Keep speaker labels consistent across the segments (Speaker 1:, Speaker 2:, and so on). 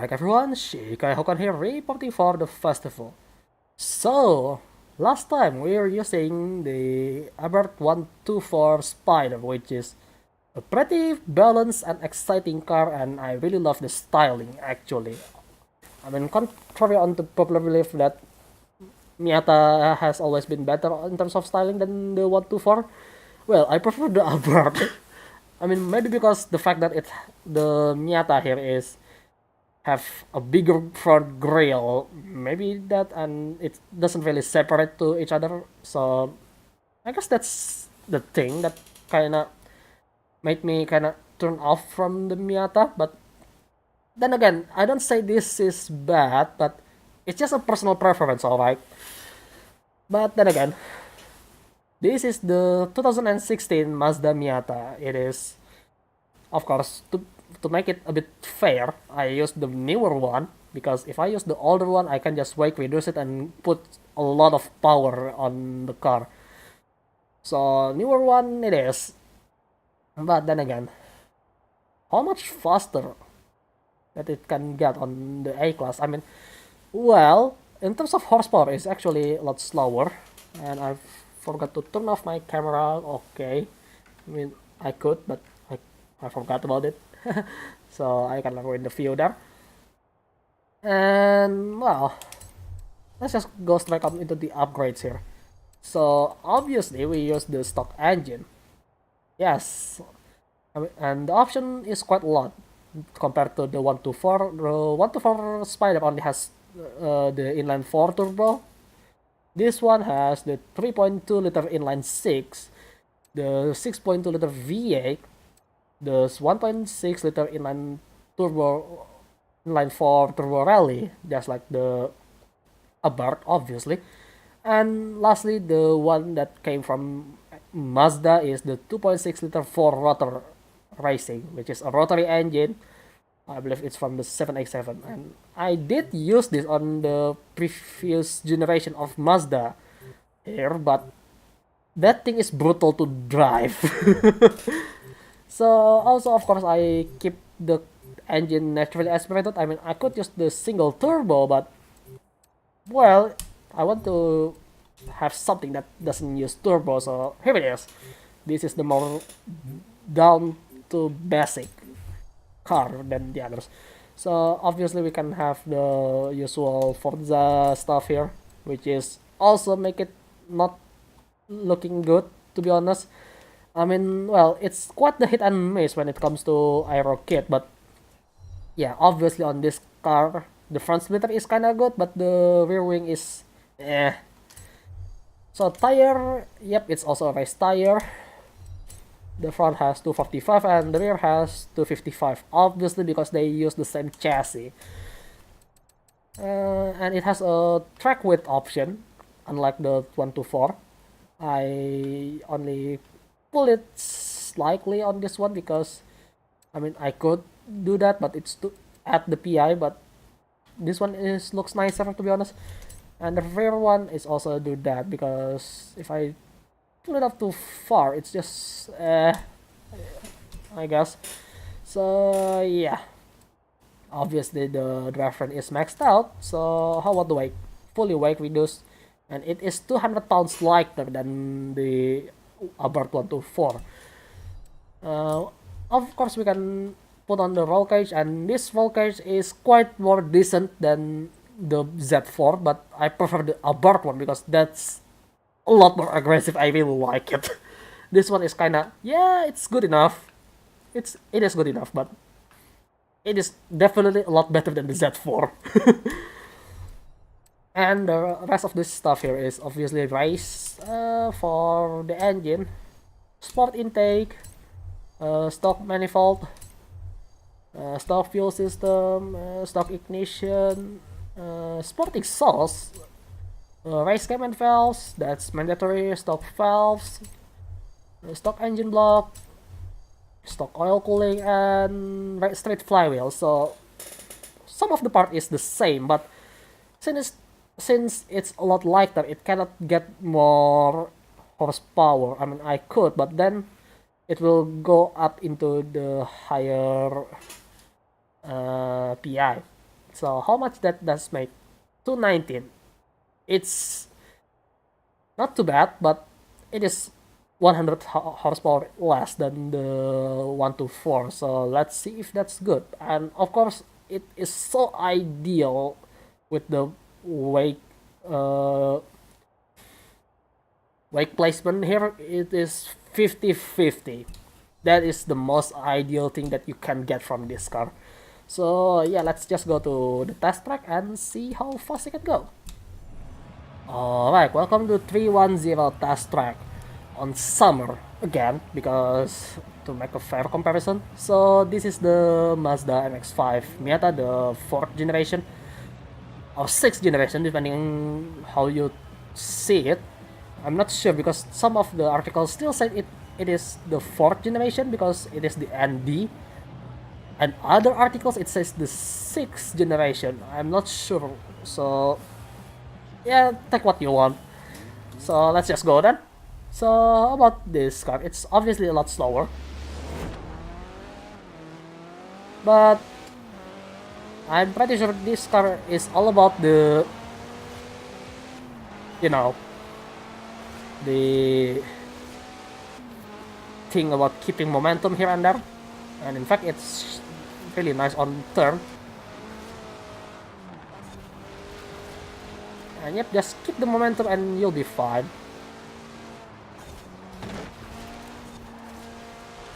Speaker 1: back everyone, Shikai Hokan here reporting for the festival. So, last time we were using the Abarth 124 Spider, which is a pretty balanced and exciting car, and I really love the styling actually. I mean, contrary on the popular belief that Miata has always been better in terms of styling than the 124, well, I prefer the Abarth. I mean, maybe because the fact that the Miata here is have a bigger front grille, maybe that, and it doesn't really separate to each other. So I guess that's the thing that kind of made me kind of turn off from the Miata. But then again, I don't say this is bad, but it's just a personal preference, alright. But then again, this is the 2016 Mazda Miata. It is, of course, to make it a bit fair, I use the newer one, because if I use the older one, I can just reduce it and put a lot of power on the car. So newer one it is, but then again, how much faster that it can get on the A class? I mean, well, in terms of horsepower, it's actually a lot slower, and I forgot to turn off my camera. Okay, I mean I could, but I forgot about it. So I can ruin the view there. And well, let's just go straight up into the upgrades here. So obviously we use the stock engine. Yes, I mean, and the option is quite a lot compared to the 124. The 124 Spider only has the inline 4 turbo. This one has the 3.2 liter inline 6, the 6.2 liter V8, the 1.6 liter inline turbo, inline 4 turbo rally, just like the Abarth, obviously. And lastly, the one that came from Mazda is the 2.6 liter 4 rotor racing, which is a rotary engine. I believe it's from the 787, and I did use this on the previous generation of Mazda here, but that thing is brutal to drive. So also, of course, I keep the engine naturally aspirated. I mean, I could use the single turbo, but well, I want to have something that doesn't use turbo. So here it is. This is the more down to basic car than the others. So obviously we can have the usual Forza stuff here, which is also make it not looking good, to be honest. I mean, well, it's quite the hit and miss when it comes to aero kit, but yeah, obviously on this car, the front splitter is kind of good, but the rear wing is eh. So tire, yep, it's also a race tire. The front has 245 and the rear has 255, obviously because they use the same chassis. And it has a track width option, unlike the 124. I only pull it slightly on this one because I mean I could do that, but it's to add the PI, but this one looks nicer, to be honest. And the rear one is also do that, because if I pull it up too far, it's just I guess. So yeah, obviously the drivetrain is maxed out. So how about the weight? Fully weight reduced, and it is 200 pounds lighter than the Abarth 124. Of course, we can put on the roll cage, and this roll cage is quite more decent than the Z4, but I prefer the Abarth one because that's a lot more aggressive. I really like it. This one is kind of, yeah, it's good enough. It is good enough, but it is definitely a lot better than the Z4. And the rest of this stuff here is obviously race for the engine, sport intake, stock manifold, stock fuel system, stock ignition, sport exhaust, race cam and valves, that's mandatory, stock valves, stock engine block, stock oil cooling, and straight flywheel. So some of the part is the same, but since it's a lot lighter, it cannot get more horsepower. I mean, I could, but then it will go up into the higher PI. So how much that does make? 219. It's not too bad, but it is 100 horsepower less than the 124. So let's see if that's good. And of course, it is so ideal with the wake uh, wake placement here. It is 50-50. That is the most ideal thing that you can get from this car. So yeah, let's just go to the test track and see how fast it can go. Alright, welcome to 310 test track on summer again, because to make a fair comparison. So this is the Mazda MX-5 Miata, the 4th generation or 6th generation, depending how you see it. I'm not sure because some of the articles still say it is the 4th generation because it is the ND, and other articles it says the 6th generation. I'm not sure, so yeah, take what you want. So let's just go then. So about this car, it's obviously a lot slower, but I'm pretty sure this car is all about the, you know, the thing about keeping momentum here and there. And in fact, it's really nice on turn. And yep, just keep the momentum and you'll be fine.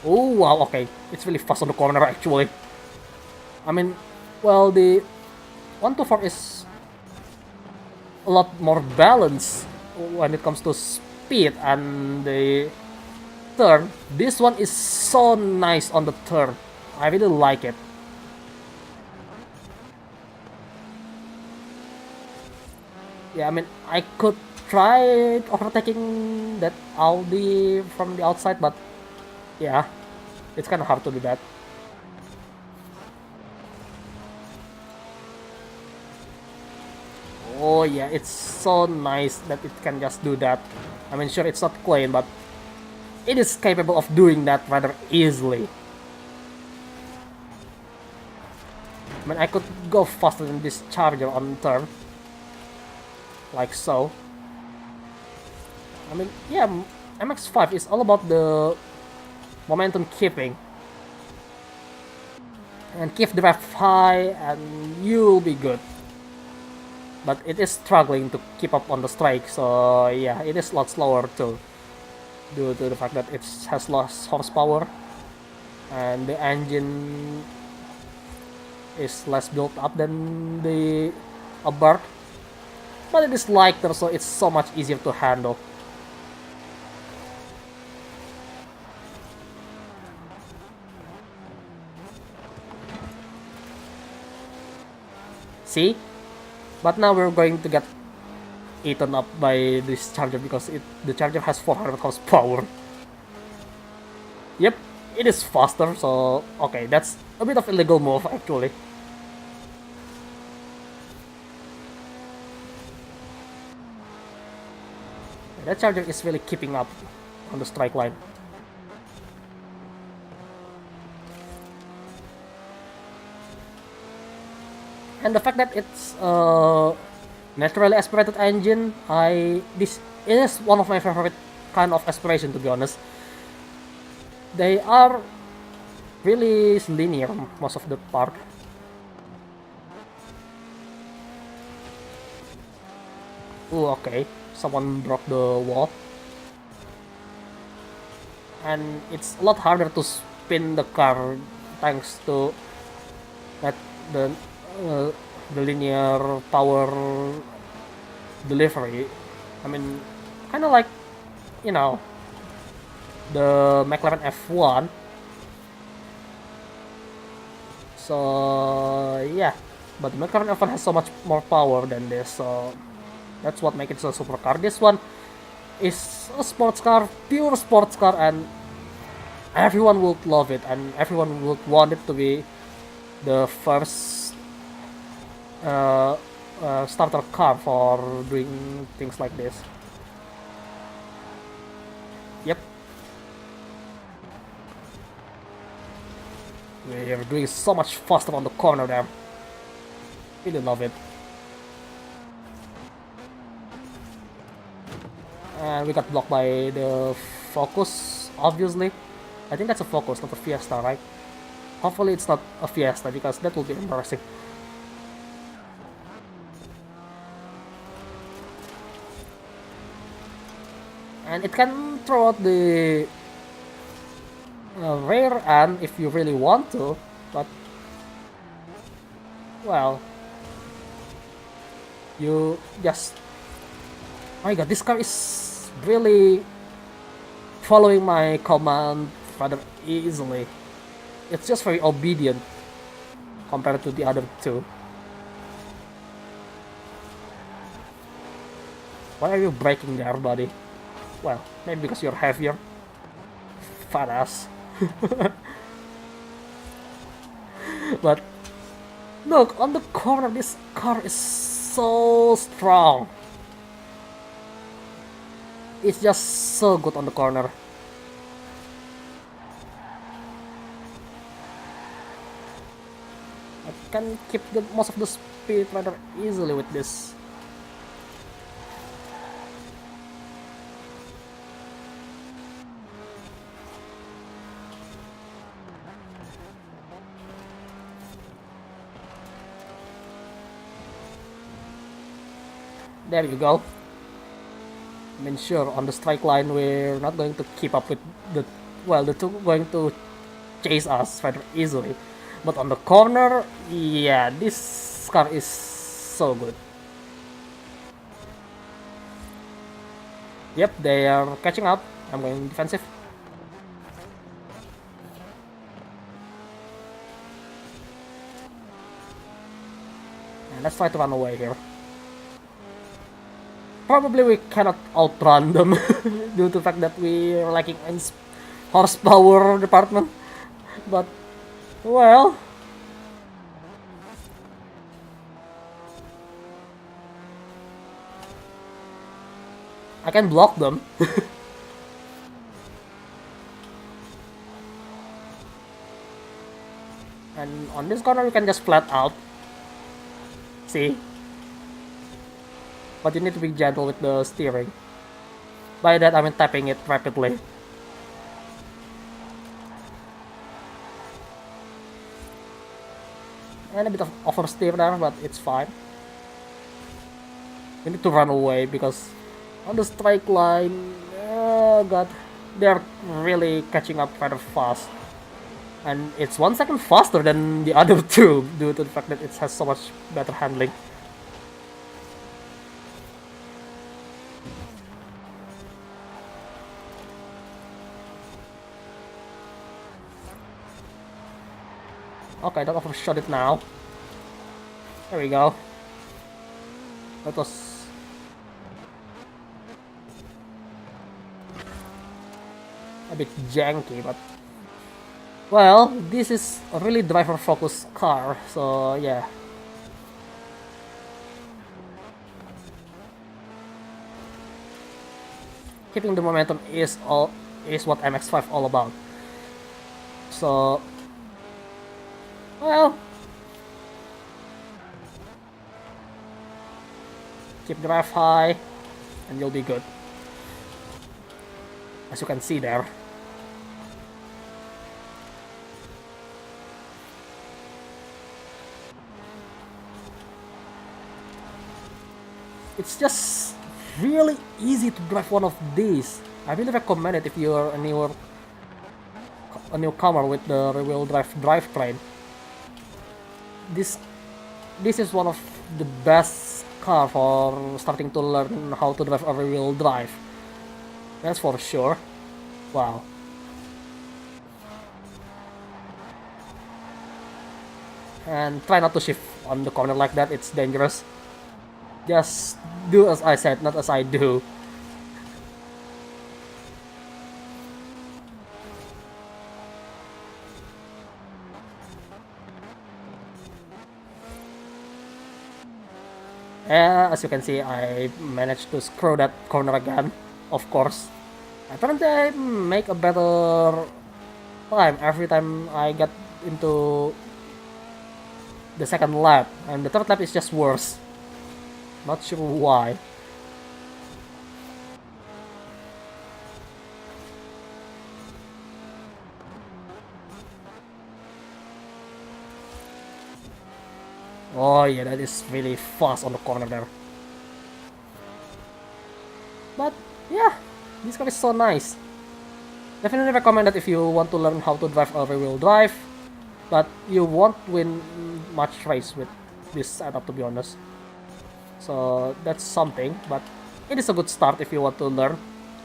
Speaker 1: Oh wow, okay, it's really fast on the corner actually. I mean, well, the 124 is a lot more balanced when it comes to speed and the turn. This one is so nice on the turn. I really like it. Yeah, I mean, I could try overtaking that Audi from the outside, but yeah, it's kind of hard to do that. Oh yeah, it's so nice that it can just do that. I mean, sure, it's not clean, but it is capable of doing that rather easily. I mean, I could go faster than this Charger on turn, like so. I mean, yeah, MX-5 is all about the momentum keeping. And keep the ref high and you'll be good. But it is struggling to keep up on the strike, so yeah, it is a lot slower too, due to the fact that it has less horsepower and the engine is less built up than the Abarth. But it is lighter, so it's so much easier to handle. See? But now we're going to get eaten up by this Charger because the Charger has 400 horsepower. Yep, it is faster, so okay, that's a bit of illegal move actually. That Charger is really keeping up on the strike line. And the fact that it's a naturally aspirated engine, this is one of my favorite kind of aspiration, to be honest. They are really linear most of the part. Ooh, okay, someone broke the wall. And it's a lot harder to spin the car thanks to that uh, the linear power delivery. I mean, kind of like, you know, the McLaren F1. So yeah, but the McLaren F1 has so much more power than this, so that's what makes it a supercar. This one is a sports car, pure sports car, and everyone would love it, and everyone would want it to be the first starter car for doing things like this. Yep. We're doing so much faster on the corner there. Really love it. And we got blocked by the Focus, obviously. I think that's a Focus, not a Fiesta, right? Hopefully it's not a Fiesta, because that will be embarrassing. And it can throw out the rear end if you really want to, but well, you just... Oh my god, this car is really following my command rather easily. It's just very obedient compared to the other two. Why are you braking there, buddy? Well, maybe because you're heavier. Fat ass. But look, on the corner, this car is so strong. It's just so good on the corner. I can keep most of the speed rather easily with this. There you go. I mean, sure, on the strike line, we're not going to keep up with the... Well, the two going to chase us rather easily. But on the corner, yeah, this car is so good. Yep, they are catching up. I'm going defensive. And let's try to run away here. Probably we cannot outrun them due to the fact that we are lacking in horsepower department. But, well, I can block them. And on this corner, you can just flat out. See? But you need to be gentle with the steering. By that, I mean tapping it rapidly. And a bit of oversteer there, but it's fine. We need to run away because on the strike line, oh god, they're really catching up rather fast. And it's 1 second faster than the other two due to the fact that it has so much better handling. Okay, don't overshot it now. There we go. That was... a bit janky, but... Well, this is a really driver-focused car, so yeah. Keeping the momentum is what MX-5 all about. So... Well... Keep drive high, and you'll be good. As you can see there. It's just really easy to drive one of these. I really recommend it if you're a newcomer with the rear-wheel drive drivetrain. This is one of the best car for starting to learn how to drive a rear-wheel drive. That's for sure. Wow. And try not to shift on the corner like that, it's dangerous. Just do as I said, not as I do. As you can see, I managed to screw that corner again, of course. Apparently I make a better time every time I get into the second lap, and the third lap is just worse. Not sure why. Oh yeah, that is really fast on the corner there. But yeah, this car is so nice. Definitely recommend that if you want to learn how to drive a rear-wheel drive, but you won't win much race with this setup, to be honest. So that's something, but it is a good start if you want to learn.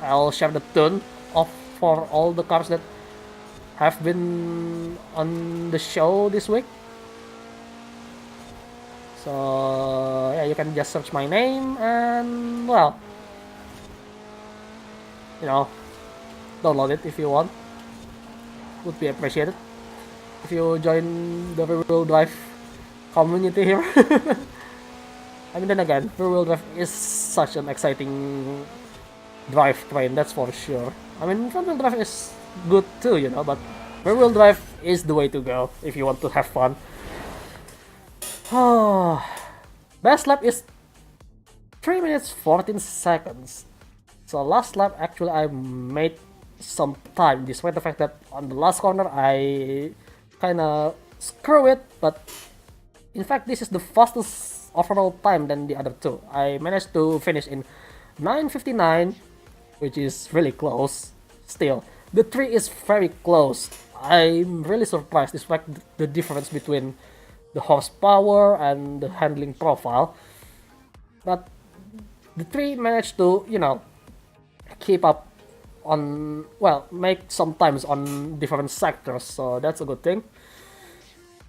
Speaker 1: I'll share the tune of for all the cars that have been on the show this week. So yeah, you can just search my name and well, you know, download it if you want. Would be appreciated if you join the rear-wheel drive community here. I mean, then again, rear-wheel drive is such an exciting drivetrain, that's for sure. I mean, front-wheel drive is good too, you know, but rear-wheel drive is the way to go if you want to have fun. Best lap is 3 minutes 14 seconds. So last lap, actually, I made some time, despite the fact that on the last corner I kinda screw it, but in fact this is the fastest overall time than the other two. I managed to finish in 9:59, which is really close. Still, the 3 is very close. I'm really surprised despite the difference between the horsepower and the handling profile. But the 3 managed to, you know, keep up on, well, make some times on different sectors, so that's a good thing.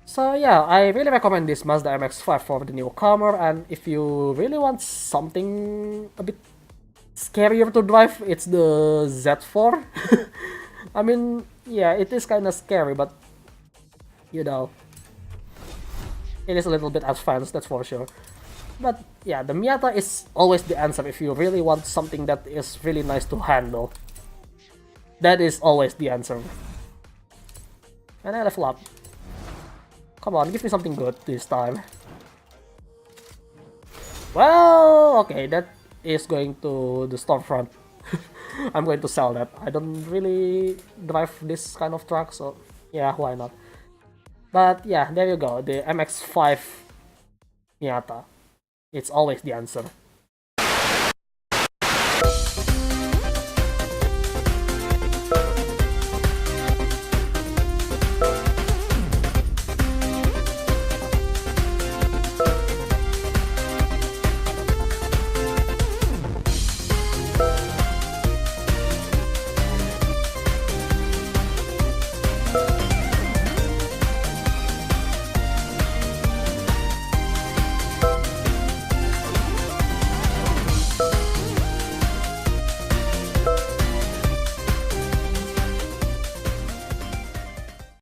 Speaker 1: So yeah, I really recommend this Mazda MX-5 for the newcomer, and if you really want something a bit scarier to drive, it's the Z4. I mean, yeah, it is kind of scary, but you know, it is a little bit advanced, that's for sure. But yeah, the Miata is always the answer if you really want something that is really nice to handle. That is always the answer. And I level up. Come on, give me something good this time. Well, okay, that is going to the storefront. I'm going to sell that. I don't really drive this kind of truck, so yeah, why not? But yeah, there you go, the MX-5 Miata. It's always the answer.